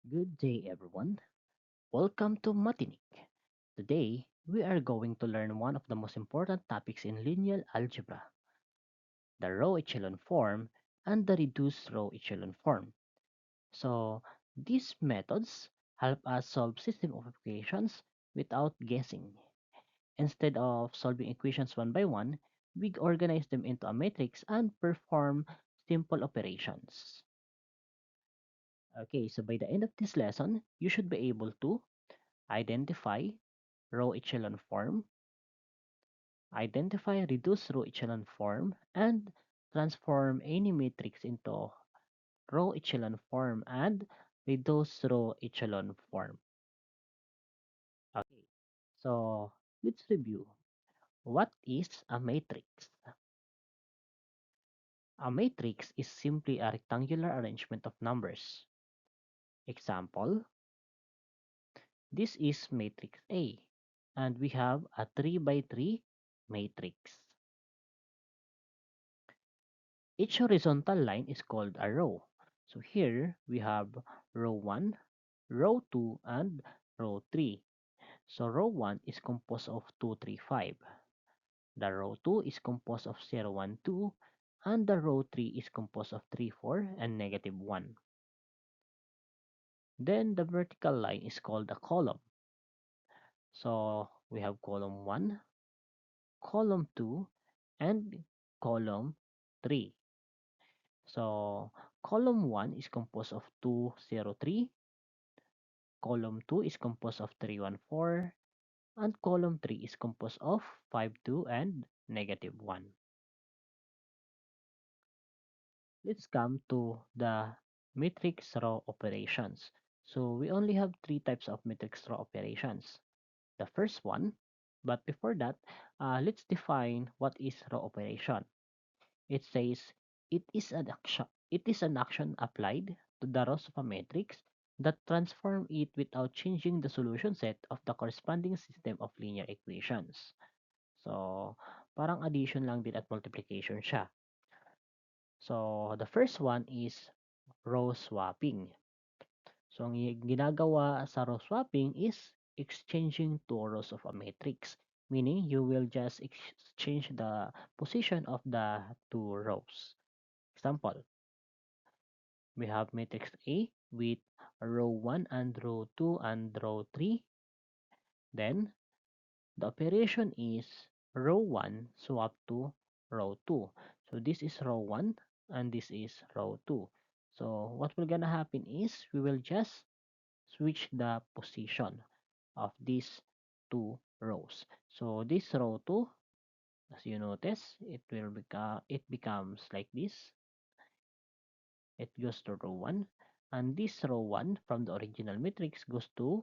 Good day, everyone. Welcome to Matinik. Today, we are going to learn one of the most important topics in linear algebra, the row echelon form and the reduced row echelon form. So, these methods help us solve system of equations without guessing. Instead of solving equations one by one, we organize them into a matrix and perform simple operations. Okay, so by the end of this lesson, you should be able to identify row echelon form, identify reduced row echelon form, and transform any matrix into row echelon form and reduced row echelon form. Okay, so let's review. What is a matrix? A matrix is simply a rectangular arrangement of numbers. Example, this is matrix A, and we have a 3 by 3 matrix. Each horizontal line is called a row. So here we have row 1, row 2, and row 3. So row 1 is composed of 2, 3, 5. The row 2 is composed of 0, 1, 2, and the row 3 is composed of 3, 4, and negative 1. Then the vertical line is called a column. So we have column 1, column 2, and column 3. So column 1 is composed of 2, 0, 3. Column 2 is composed of 3, 1, 4. And column 3 is composed of 5, 2, and negative 1. Let's come to the matrix row operations. So we only have three types of matrix row operations. The first one, but before that, let's define what is row operation. It says it is an action applied to the rows of a matrix that transform it without changing the solution set of the corresponding system of linear equations. So, parang addition lang din at multiplication siya. So, the first one is row swapping. So, ang ginagawa sa row swapping is exchanging two rows of a matrix. Meaning, you will just exchange the position of the two rows. Example, we have matrix A with row 1 and row 2 and row 3. Then, the operation is row 1 swap to row 2. So, this is row 1 and this is row 2. So, what will gonna happen is we will just switch the position of these two rows. So, this row 2, as you notice, it becomes like this. It goes to row 1, and this row 1 from the original matrix goes to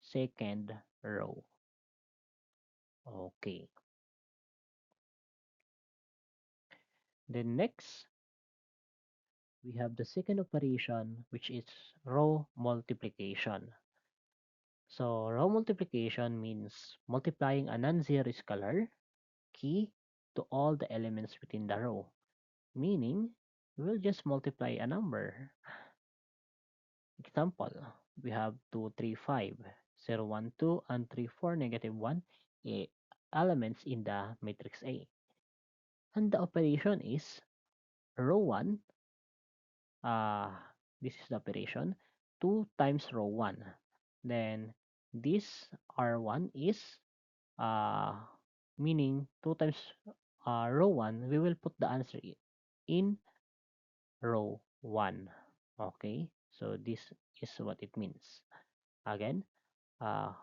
second row. Okay. Then next, we have the second operation, which is row multiplication. So row multiplication means multiplying a non-zero scalar key to all the elements within the row. Meaning, we will just multiply a number. Example, we have 2, 3, 5, 0, 1, 2, and 3, 4, negative 1 elements in the matrix A. And the operation is row 1, uh, this is the operation, 2 times row 1. Then this R1 is, uh, meaning 2 times row 1, we will put the answer in row 1. Okay, so this is what it means. Again,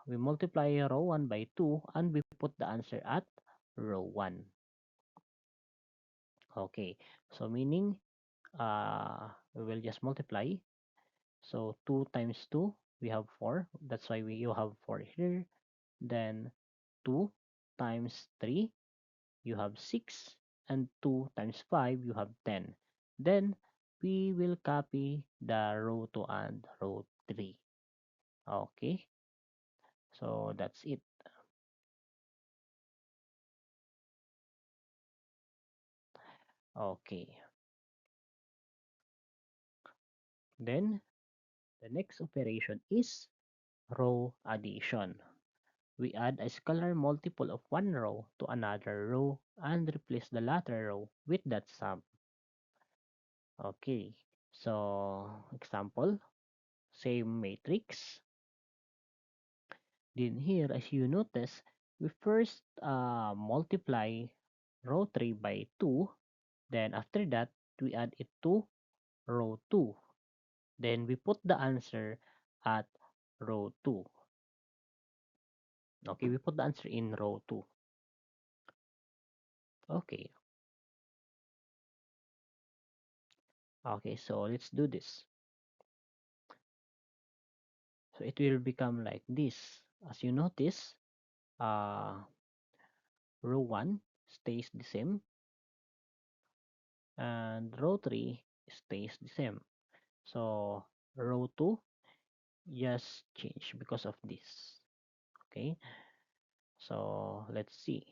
we multiply row 1 by 2 and we put the answer at row 1. Okay, so meaning we will just multiply. So 2 times 2, we have 4. That's why you have 4 here. Then 2 times 3, you have 6. And 2 times 5, you have 10. Then we will copy the row 2 and row 3. Okay, so that's it. Okay, then The next operation is row addition. We add a scalar multiple of one row to another row and replace the latter row with that sum. Okay, so example, same matrix. Then here, as you notice, we first multiply row 3 by 2. Then after that, we add it to row 2. Then we put the answer at row 2. Okay, we put the answer in row 2. Okay, okay, so let's do this. So it will become like this. As you notice, uh, row 1 stays the same and row 3 stays the same. So row 2 just change because of this. Okay, so let's see.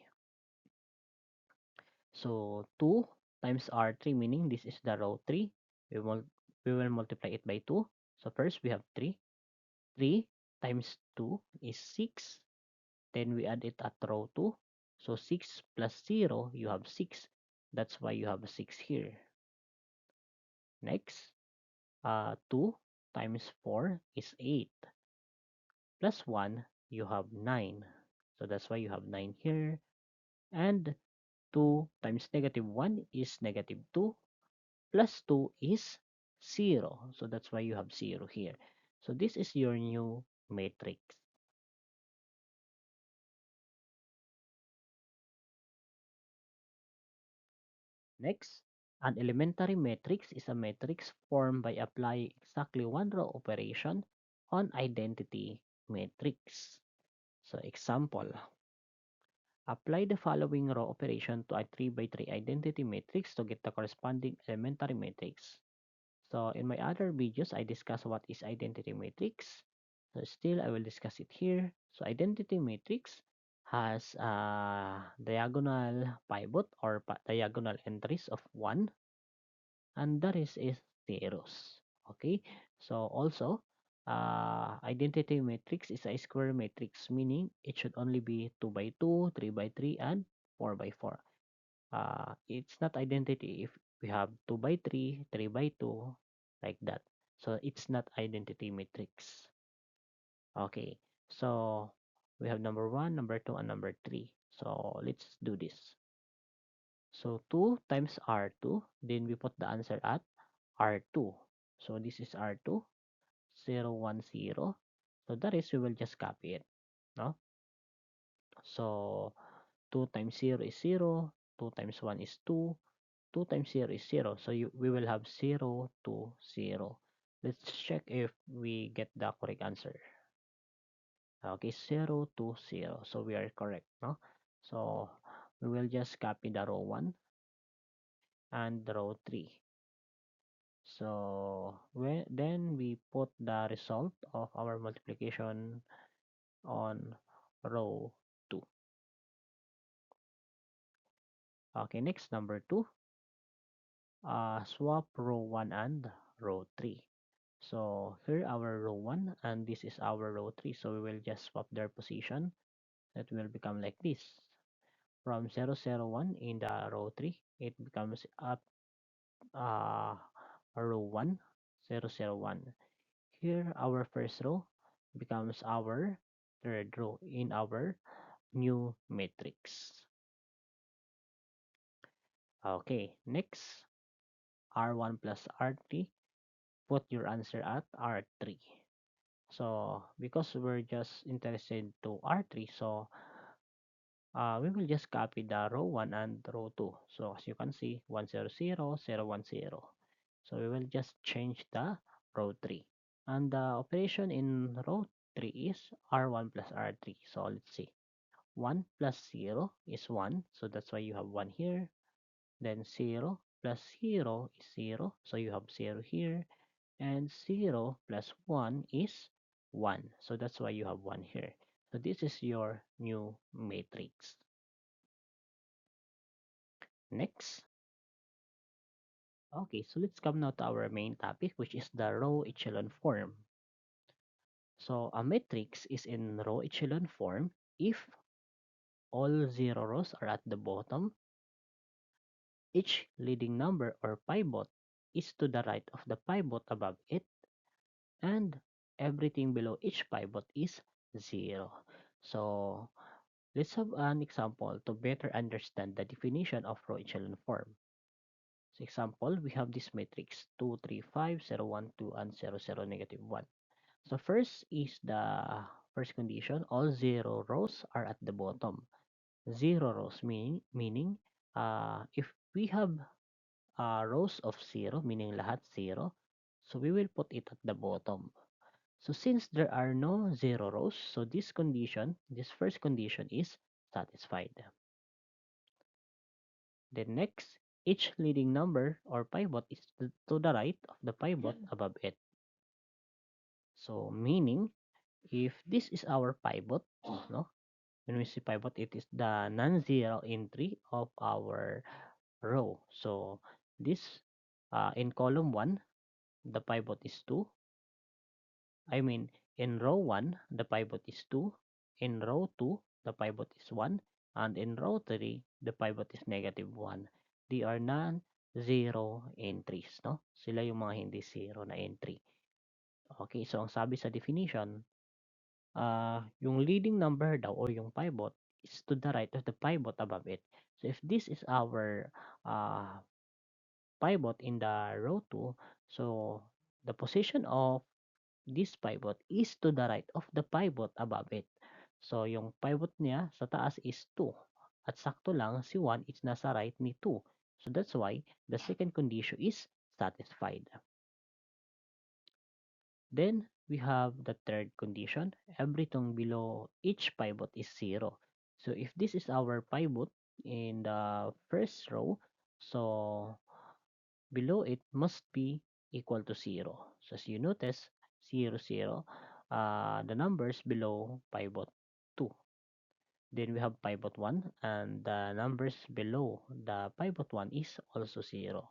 So 2 times R3, meaning this is the row 3. We will, we will multiply it by 2. So first we have 3. 3 times 2 is 6. Then we add it at row 2. So 6 plus 0, you have 6. That's why you have a 6 here. Next, 2 times 4 is 8. Plus 1, you have 9. So that's why you have 9 here. And 2 times negative 1 is negative 2. Plus 2 is 0. So that's why you have 0 here. So this is your new matrix. Next, an elementary matrix is a matrix formed by applying exactly one row operation on identity matrix. So example, apply the following row operation to a 3 by 3 identity matrix to get the corresponding elementary matrix. So in my other videos, I discuss what is identity matrix. So still, I will discuss it here. So identity matrix has a diagonal pivot or diagonal entries of 1 and the rest is zeros. Okay, so also identity matrix is a square matrix, meaning it should only be 2 by 2, 3 by 3, and 4 by 4. It's not identity if we have 2 by 3, 3 by 2, like that. So it's not identity matrix. Okay, so we have number 1, number 2, and number 3. So let's do this. So 2 times R2, then we put the answer at R2. So this is R2, 0, 1, 0. So that is, we will just copy it. No? So 2 times 0 is 0, 2 times 1 is 2, 2 times 0 is 0. So we will have 0 to 0. Let's check if we get the correct answer. Okay, 0 to 0. So we are correct. No? So we will just copy the row 1 and the row 3. So then we put the result of our multiplication on row 2. Okay, next number 2. Swap row 1 and row 3. So here our row 1 and this is our row 3. So we will just swap their position. That will become like this. From 0, 0, 1 in the row 3, it becomes up row 1, 0, 0, 1. Here our first row becomes our third row in our new matrix. Okay, next, R1 plus R3, put your answer at R3. So, because we're just interested to R3, so we will just copy the row 1 and row 2. So, as you can see, 1, 0, 0, 0, 1, 0. So, we will just change the row 3. And the operation in row 3 is R1 plus R3. So, let's see. 1 plus 0 is 1. So, that's why you have 1 here. Then 0 plus 0 is 0. So, you have 0 here. And 0 plus 1 is 1. So, that's why you have 1 here. So, this is your new matrix. Next. Okay, so let's come now to our main topic, which is the row echelon form. So a matrix is in row echelon form if all zero rows are at the bottom, each leading number or pivot is to the right of the pivot above it, and everything below each pivot is zero. So let's have an example to better understand the definition of row echelon form. So example, we have this matrix 2, 3, 5, 0, 1, 2, and 0, 0, negative 1. So first is the first condition, all zero rows are at the bottom. Zero rows meaning if we have rows of zero, meaning lahat zero, so we will put it at the bottom. So since there are no zero rows, so this first condition is satisfied. The next, each leading number or pivot is to the right of the pivot above it. So meaning, if this is our pivot, no? When we say pivot, it is the non-zero entry of our row. So this in column 1, the pivot is 2. I mean, in row 1, the pivot is 2. In row 2, the pivot is 1. And in row 3, the pivot is negative 1. They are non-zero entries, no? Sila yung mga hindi zero na entry. Okay, so ang sabi sa definition, yung leading number daw or yung pivot is to the right of the pivot above it. So if this is our uh, pivot in the row 2, so the position of this pivot is to the right of the pivot above it. So yung pivot niya sa taas is 2. At sakto lang si 1 is nasa right ni 2. So that's why the second condition is satisfied. Then we have the third condition. Everything below each pivot is 0. So if this is our pivot in the first row, so below it must be equal to 0. So as you notice, 0, 0, the numbers below pivot 2. Then we have pivot 1, and the numbers below the pivot 1 is also 0.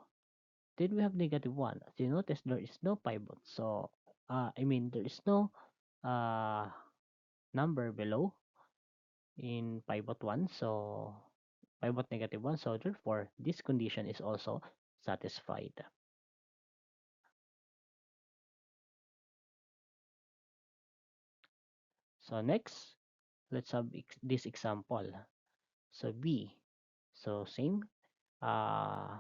Then we have negative 1. As you notice, there is no pivot. So, there is no uh, number below in pivot 1. So, pivot negative 1. So, therefore, this condition is also satisfied. So, next, let's have this example. So, B. So, same. Uh,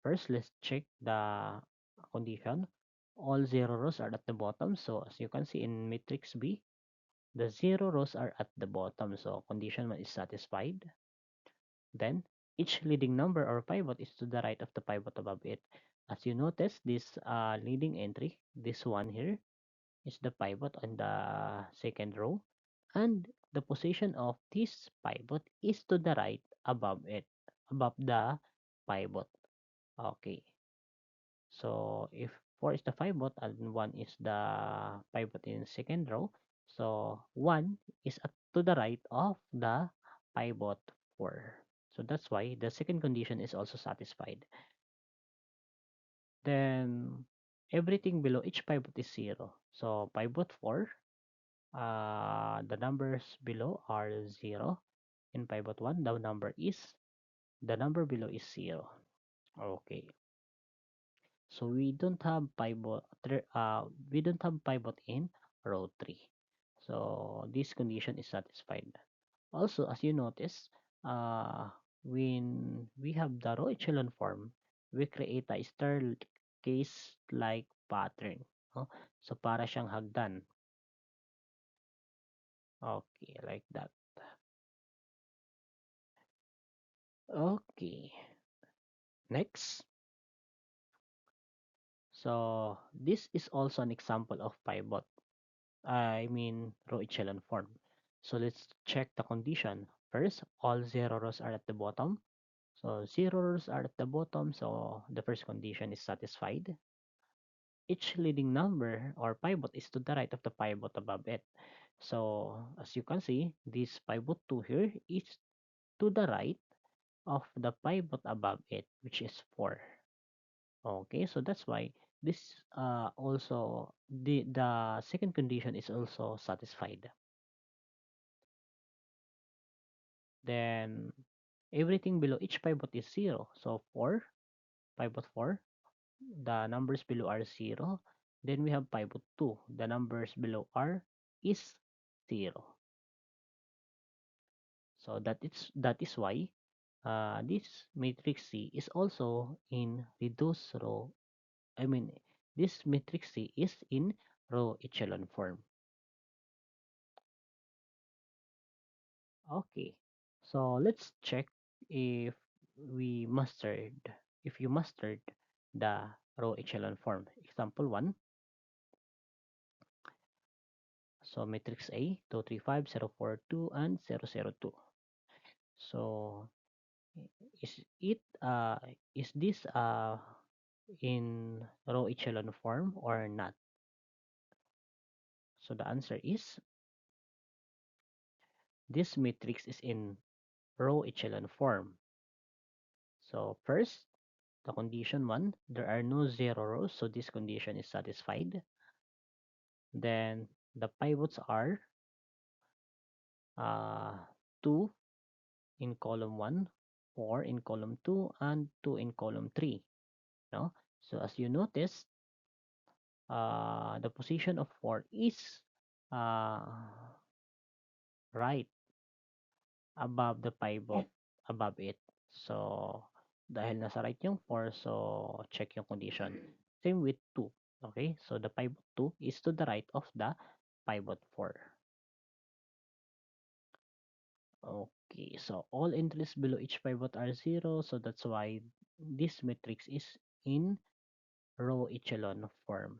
First, let's check the condition. All zero rows are at the bottom. So, as you can see in matrix B, the zero rows are at the bottom. So, condition 1 is satisfied. Then, each leading number or pivot is to the right of the pivot above it. As you notice, this leading entry, this one here, is the pivot on the second row. And the position of this pivot is to the right above it, above the pivot. Okay. So if 4 is the pivot and 1 is the pivot in second row, so 1 is to the right of the pivot 4. So that's why the second condition is also satisfied. Then everything below each pivot is 0. So pivot 4, the numbers below are 0. In pivot 1, the number below is 0. Okay. So we don't have pivot in row 3. So this condition is satisfied. Also, as you notice, uh, when we have the row echelon form, we create a staircase-like pattern. No? So para siyang hagdan. Okay, like that. Okay. Next. So this is also an example of pivot. Row echelon form. So let's check the condition. First, all zero rows are at the bottom. So zero rows are at the bottom, so the first condition is satisfied. Each leading number or pivot is to the right of the pivot above it. So as you can see, this pivot 2 here is to the right of the pivot above it, which is 4. Okay, so that's why this also the second condition is also satisfied. Then everything below each pivot is 0. So 4, pivot 4, the numbers below are 0. Then we have pivot 2. The numbers below are is 0. So that is why this matrix C is also in reduced row. I mean, this matrix C is in row echelon form. Okay, so let's check if we mastered, if you mastered the row echelon form. Example 1. So matrix A, 2, 3, 5, 0, 4, 2, and 0, 0, 2. So is it is this in row echelon form or not? So the answer is this matrix is in row echelon form. So first, the condition 1, there are no 0 rows, so this condition is satisfied. Then the pivots are uh, 2 in column 1, 4 in column 2, and 2 in column 3. No? So as you notice, the position of 4 is uh, right above the pivot, above it. So, dahil nasa right yung 4, so check yung condition. Same with 2. Okay? So, the pivot 2 is to the right of the pivot 4. Okay, so all entries below each pivot are 0. So, that's why this matrix is in row echelon form.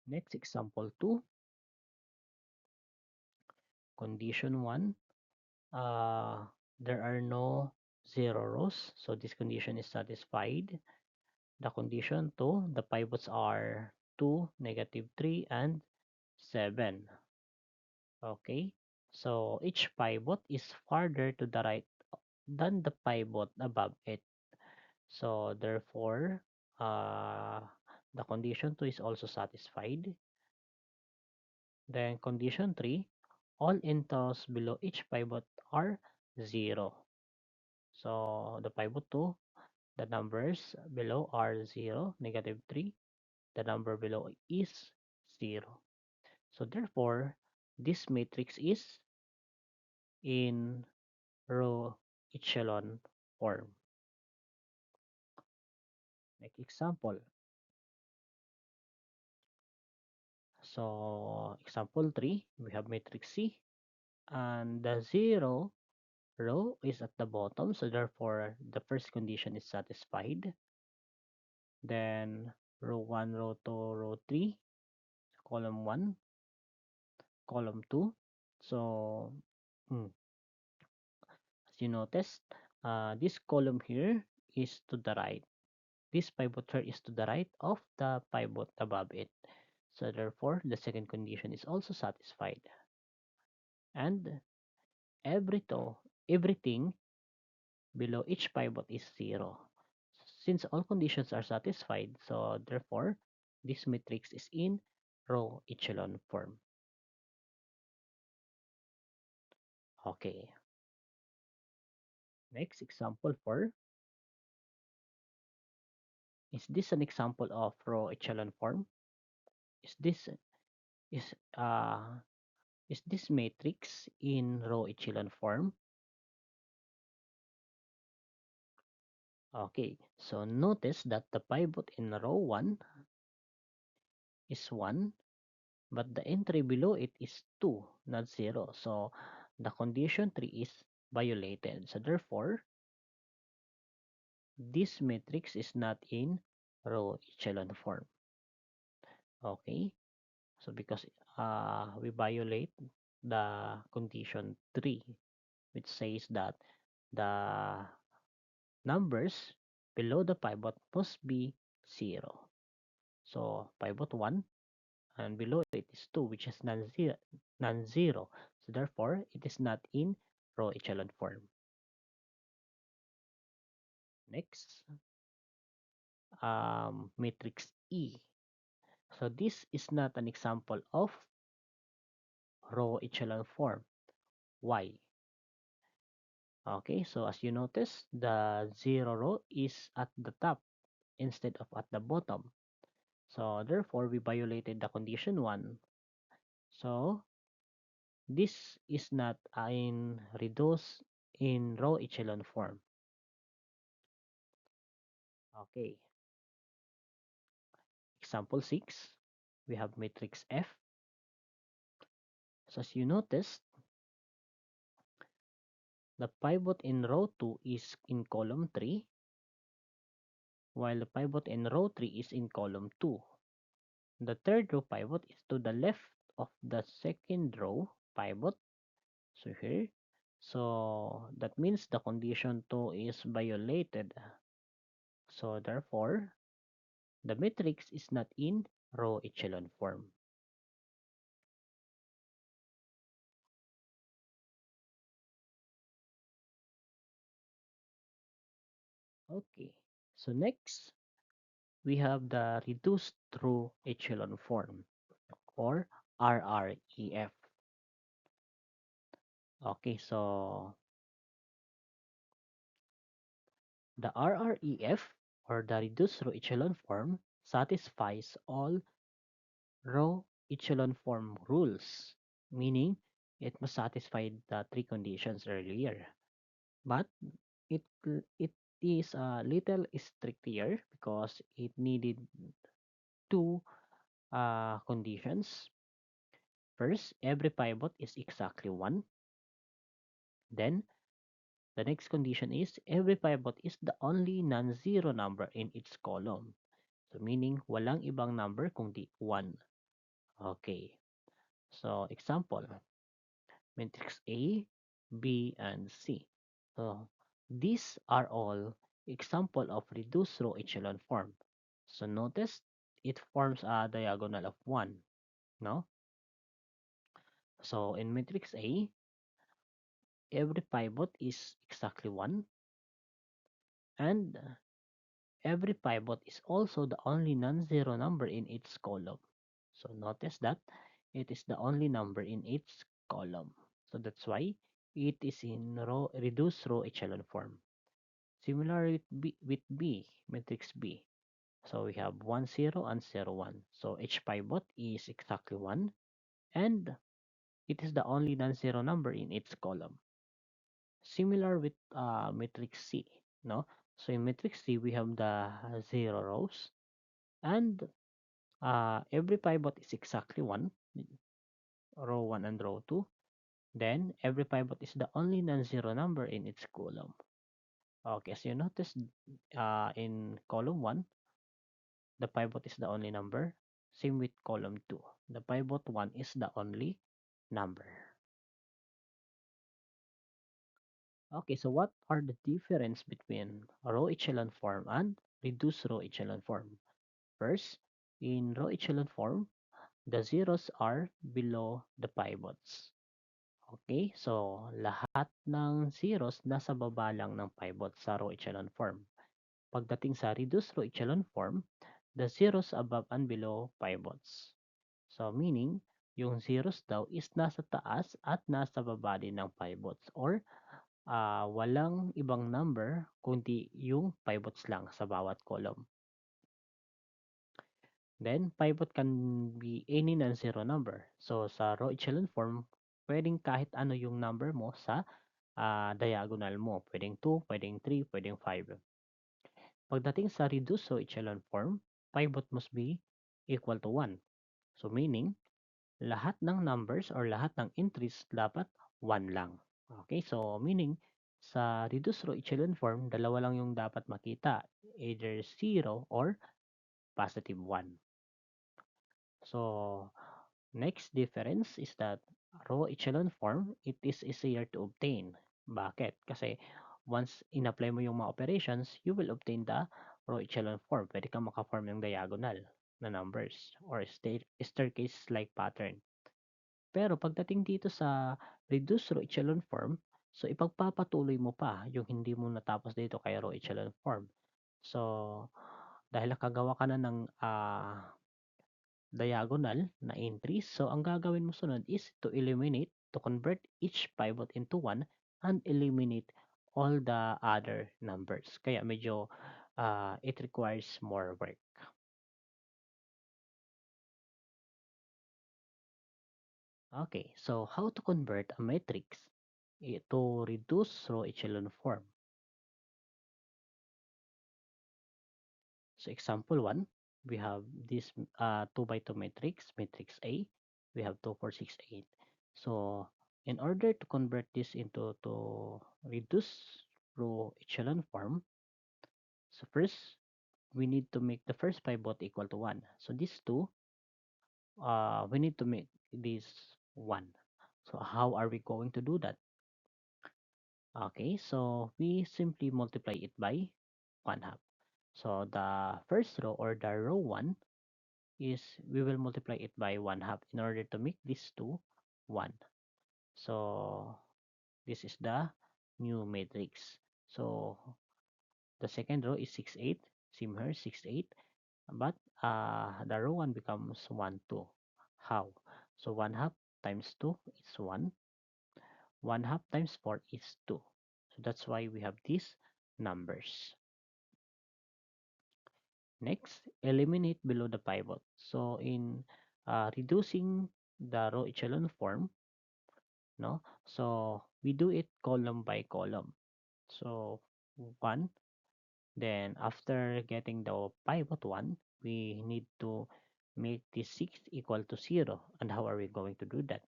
Next, example 2. Condition 1. There are no 0 rows. So, this condition is satisfied. The condition 2, the pivots are 2, -3, and 7. Okay, so each pivot is farther to the right than the pivot above it. So therefore, the condition 2 is also satisfied. Then condition 3, all intervals below each pivot are 0. So the pivot 2, the numbers below are 0, -3. The number below is 0. So therefore, this matrix is in row echelon form. Like example. So example 3, we have matrix C, and the 0 row is at the bottom. So therefore, the first condition is satisfied. Then row 1, row 2, row 3, column 1, column 2. So as you noticed, this column here is to the right. This pivot here is to the right of the pivot above it. So therefore, the second condition is also satisfied. And everything below each pivot is 0. Since all conditions are satisfied, so therefore, this matrix is in row echelon form. Okay. Next, example 4. Is this an example of row echelon form? Is this is uh is this matrix in row echelon form? Okay, so notice that the pivot in row 1 is 1, but the entry below it is 2, not 0. So the condition 3 is violated. So therefore, this matrix is not in row echelon form. Okay, so because we violate the condition 3, which says that the numbers below the pivot must be 0. So pivot 1 and below it is 2, which is non-zero. So therefore, it is not in row echelon form. Next. matrix E. So this is not an example of row echelon form. Why? Okay, so as you notice, the zero row is at the top instead of at the bottom. So therefore, we violated the condition 1. So this is not in reduced in row echelon form. Okay, example 6, we have matrix F. So as you notice, the pivot in row 2 is in column 3, while the pivot in row 3 is in column 2. The third row pivot is to the left of the second row pivot. So here, so that means the condition 2 is violated. So therefore, the matrix is not in row echelon form. Okay, so next, we have the reduced row echelon form or RREF. Okay, so the RREF or the reduced row echelon form satisfies all row echelon form rules, meaning it must satisfy the three conditions earlier. But it it is a little stricter because it needed two conditions. First, every pivot is exactly 1. Then, the next condition is every pivot is the only non-zero number in its column. So, meaning, walang ibang number kundi 1. Okay. So, example, matrix A, B, and C. So, these are all example of reduced row echelon form. So, notice it forms a diagonal of 1, no? So, in matrix A, every pivot is exactly 1, and every pivot is also the only non-zero number in its column. So notice that it is the only number in its column. So that's why it is in reduced row echelon form. Similar with B, matrix B. So we have 1, 0, and 0, 1. So each pivot is exactly 1, and it is the only non-zero number in its column. Similar with matrix C, no? So in matrix C, we have the 0 rows, and every pivot is exactly 1, row 1 and row 2. Then, every pivot is the only non-zero number in its column. Okay, so you notice in column 1, the pivot is the only number. Same with column 2. The pivot 1 is the only number. Okay, so what are the difference between row echelon form and reduced row echelon form? First, in row echelon form, the zeros are below the pivots. Okay, so lahat ng zeros nasa baba lang ng pivot sa row echelon form. Pagdating sa reduced row echelon form, the zeros above and below pivots. So meaning, yung zeros daw is nasa taas at nasa baba din ng pivots or walang ibang number kundi yung pivots lang sa bawat column. Then, pivot can be any non-zero number. So, sa row echelon form, pwedeng kahit ano yung number mo sa diagonal mo. Pwedeng 2, pwedeng 3, pwedeng 5. Pagdating sa reduced row echelon form, pivot must be equal to 1. So, meaning, lahat ng numbers or lahat ng entries dapat 1 lang. Okay, so meaning, sa reduced row echelon form, dalawa lang yung dapat makita. Either 0 or positive 1. So, next difference is that row echelon form, it is easier to obtain. Bakit? Kasi once in-apply mo yung mga operations, you will obtain the row echelon form. Pwede kang makaform ng diagonal na numbers or staircase-like pattern. Pero pagdating dito sa reduced row echelon form, so ipagpapatuloy mo pa yung hindi mo natapos dito kay row echelon form. So, dahil nakagawa ka na ng diagonal na entries, so ang gagawin mo sunod is to eliminate, to convert each pivot into 1 and eliminate all the other numbers. Kaya medyo it requires more work. Okay, so how to convert a matrix to reduce row echelon form? So example 1, we have this 2 by 2 matrix, matrix A. We have 2, 4, 6, 8. So in order to convert this into to reduce row echelon form, so first we need to make the first pivot equal to 1. So these two, we need to make this 1. So how are we going to do that? Okay, so we simply multiply it by 1 half. So the first row or the row 1 is we will multiply it by 1 half in order to make this to 1. So this is the new matrix. So the second row is 6, 8. Same here, 6, 8. But the row 1 becomes 1, 2. How? So 1 half times 2 is 1. 1 half times 4 is 2. So that's why we have these numbers. Next, eliminate below the pivot. So in reducing the row echelon form, no? So we do it column by column. So 1, then after getting the pivot 1, we need to make this 6 equal to 0. And how are we going to do that?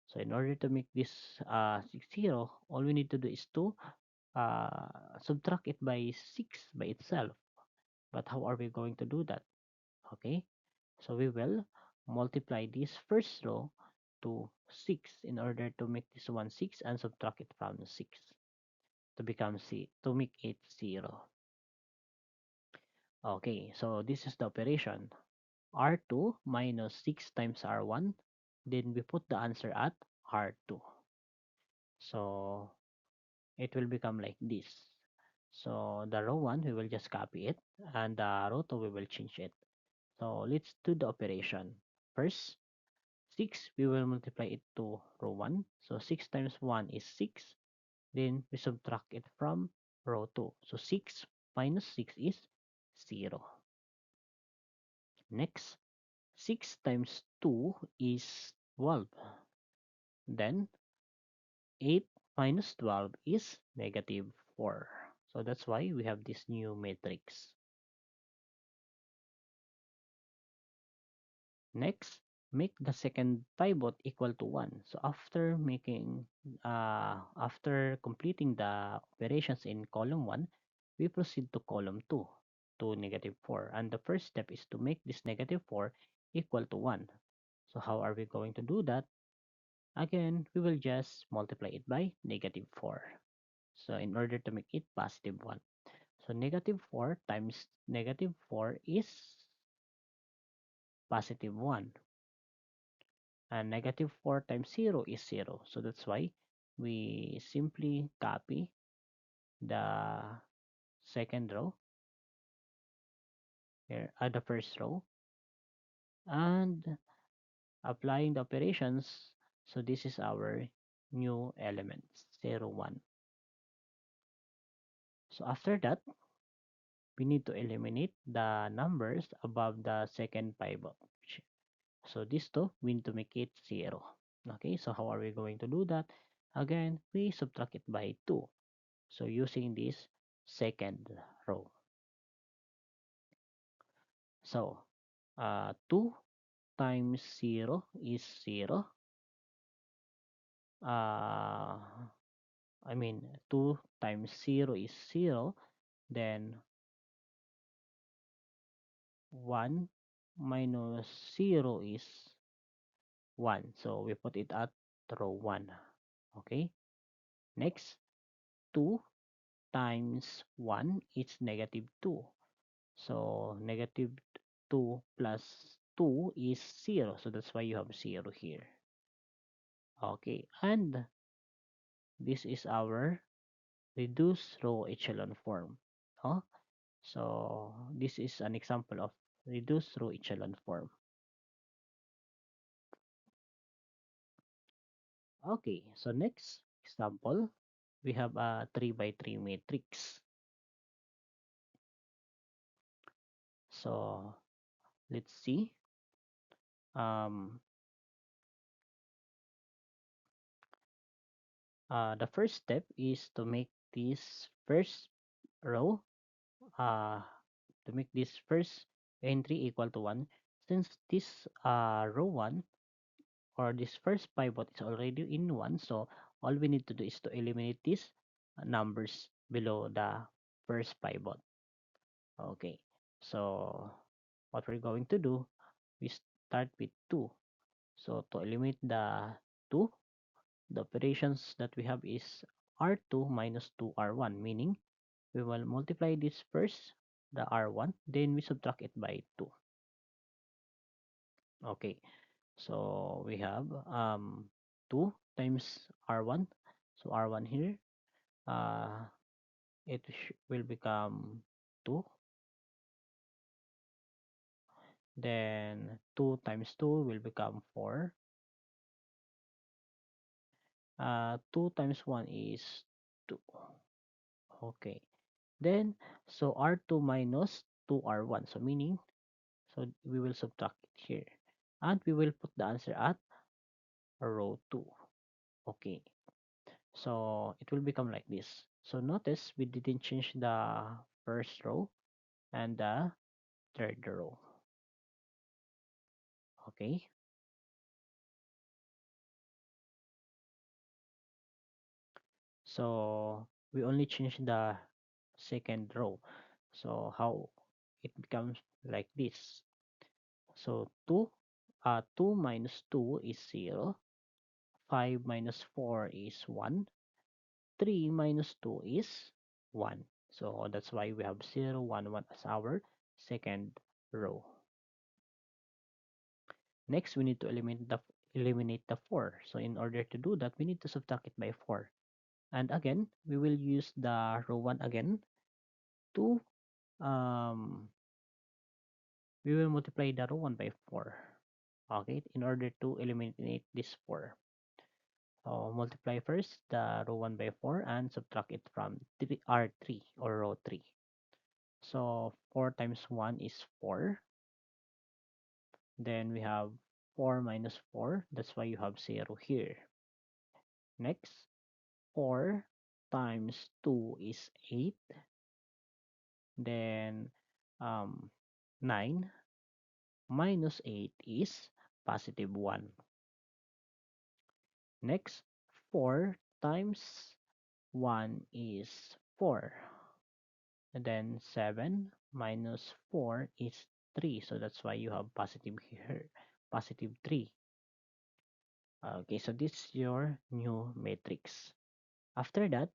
So in order to make this 6 0, all we need to do is to subtract it by 6 by itself. But how are we going to do that? Okay, so we will multiply this first row to 6 in order to make this one 6 and subtract it from 6 to become to make it 0. Okay, so this is the operation. R2 minus 6 times R1. Then we put the answer at R2. So it will become like this. So the row 1, we will just copy it. And the row 2, we will change it. So let's do the operation. First, 6, we will multiply it to row 1. So 6 times 1 is 6. Then we subtract it from row 2. So 6 minus 6 is 0. Next, 6 times 2 is 12. Then 8 minus 12 is negative 4. So that's why we have this new matrix. Next, make the second pivot equal to 1. So after completing the operations in column 1, we proceed to column 2 to negative 4. And the first step is to make this negative 4 equal to 1. So how are we going to do that? Again, we will just multiply it by negative 4. So in order to make it positive 1. So negative 4 times negative 4 is positive 1. And negative 4 times 0 is 0. So that's why we simply copy the second row here at the first row and applying the operations. So this is our new elements 0, 1. So after that, we need to eliminate the numbers above the second pivot. So this two, we need to make it 0. Okay, so how are we going to do that? Again, we subtract it by 2. So using this second row. So 2 times 0 is 0. Uh, 2 times 0 is 0. Then 1 minus 0 is 1. So we put it at row 1. Okay. Next, 2 times 1 is negative 2. So negative 2 plus 2 is 0. So that's why you have 0 here. Okay. And this is our reduced row echelon form. Oh, So this is an example of reduced row echelon form. Okay, so next example, we have a 3 by 3 matrix. So let's see. Um, the first step is to make this first row, uh, to make this first entry equal to 1. Since this row 1 or this first pivot is already in 1, so all we need to do is to eliminate these numbers below the first pivot. Okay, so what we're going to do, we start with 2. So to eliminate the 2, the operations that we have is R2 minus 2R1, meaning we will multiply this first, the R1, then we subtract it by 2. Okay, so we have 2 times R1. So R1 here, uh, it will become 2. Then 2 times 2 will become 4. 2 times 1 is 2. Okay. Then, so R2 minus 2R1. So meaning, so we will subtract it here. And we will put the answer at row 2. Okay. So it will become like this. So notice we didn't change the first row and the third row. Okay. So we only change the second row. So how it becomes like this. So 2 minus 2 is 0. 5 minus 4 is 1. 3 minus 2 is 1. So that's why we have 0, 1, 1 as our second row. Next, we need to eliminate the 4. So in order to do that, we need to subtract it by 4. And again, we will use the row 1 again to um, we will multiply the row 1 by 4. Okay, in order to eliminate this 4. So multiply first the row 1 by 4 and subtract it from R3 or row 3. So 4 times 1 is 4. Then we have 4 minus 4. That's why you have 0 here. Next, 4 times 2 is 8. Then 9 minus 8 is positive 1. Next, 4 times 1 is 4. And then 7 minus 4 is 3. So that's why you have positive here, positive 3. Okay, so this is your new matrix. After that,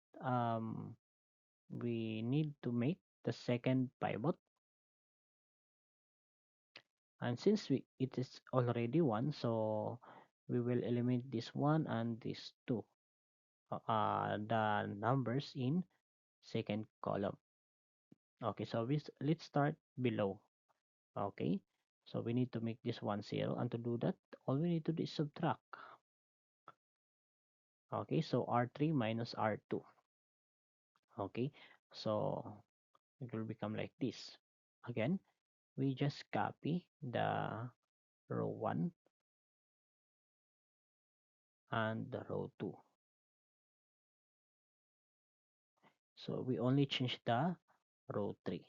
we need to make the second pivot. And since it is already 1, so we will eliminate this 1 and this 2. The numbers in second column. Okay, so let's start below. Okay, so we need to make this 1 0, and to do that, all we need to do is subtract. Okay, so R3 minus R2. Okay, so it will become like this. Again, we just copy the row 1 and the row 2. So we only change the row 3.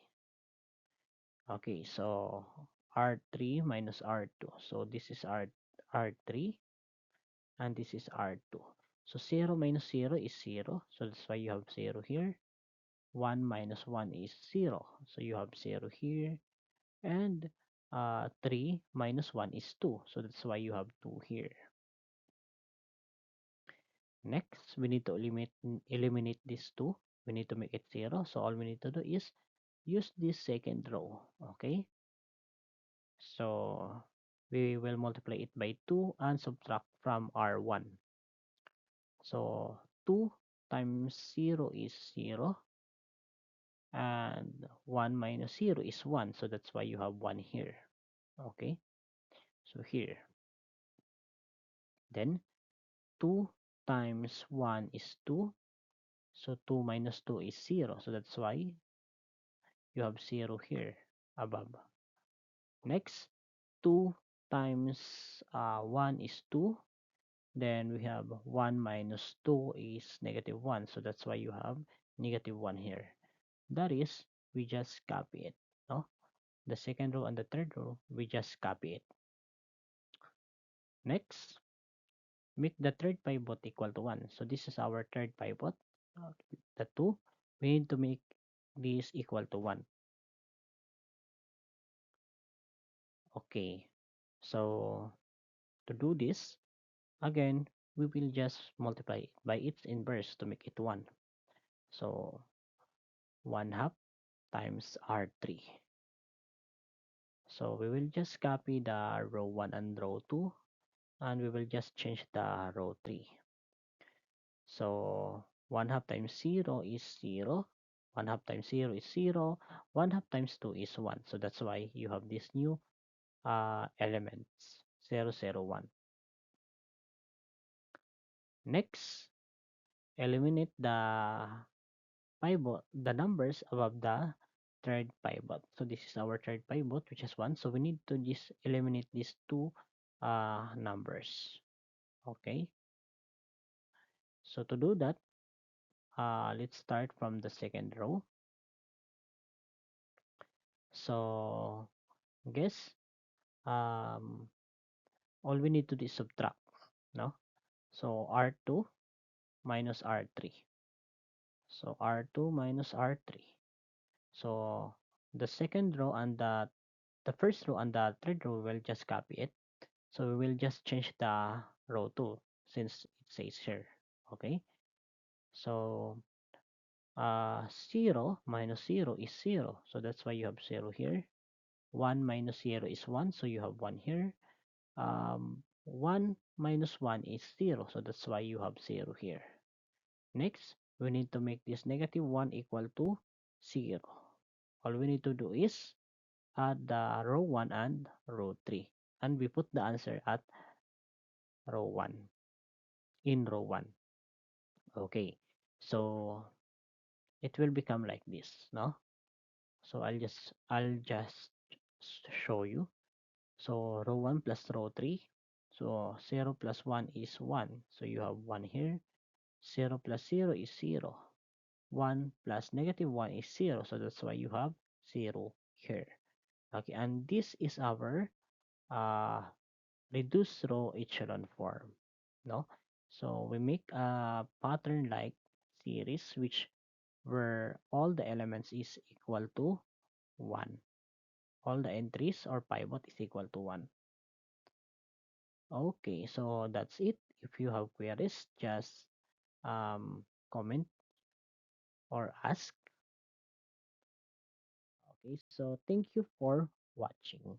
Okay, so R3 minus R2. So this is R3 and this is R2. So 0 minus 0 is 0. So that's why you have 0 here. 1 minus 1 is 0. So you have 0 here. And 3 minus 1 is 2. So that's why you have 2 here. Next, we need to eliminate these 2. We need to make it 0. So all we need to do is use this second row. Okay. So we will multiply it by 2 and subtract from R1. So 2 times 0 is 0. and 1 minus 0 is 1, so that's why you have 1 here. Okay, so here, then 2 times 1 is 2, so 2 minus 2 is 0, so that's why you have 0 here above. Next, 2 times 1 is 2, then we have 1 minus 2 is negative 1, so that's why you have negative 1 here. That is, we just copy it. No? The second row and the third row, we just copy it. Next, make the third pivot equal to 1. So this is our third pivot. The 2, we need to make this equal to 1. Okay, so to do this, again, we will just multiply it by its inverse to make it 1. So 1 half times R3. So we will just copy the row 1 and row 2, and we will just change the row 3. So 1 half times 0 is 0. 1 half times 0 is 0. 1 half times 2 is 1. So that's why you have these new elements, 0, 0, 1. Next, eliminate the numbers above the third pivot. So this is our third pivot, which is 1. So we need to just eliminate these two numbers. Okay. So to do that, let's start from the second row. So guess all we need to do is subtract, no? So R2 minus R3. So R2 minus R3. So the second row and the first row and the third row will just copy it. So we will just change the row 2 since it says here. Okay. So 0 minus 0 is 0. So that's why you have 0 here. 1 minus 0 is 1. So you have 1 here. 1 minus 1 is 0. So that's why you have 0 here. Next, we need to make this negative 1 equal to 0. All we need to do is add the row 1 and row 3. And we put the answer at row 1. In row 1. Okay. So it will become like this, no? So I'll just show you. So row 1 plus row 3. So 0 plus 1 is 1. So you have 1 here. 0 plus 0 is 0. 1 plus negative 1 is 0. So that's why you have 0 here. Okay, and this is our uh, reduced row echelon form. No? So we make a pattern like series which where all the elements is equal to 1. All the entries or pivot is equal to 1. Okay, so that's it. If you have queries, just comment or ask. Okay, so thank you for watching.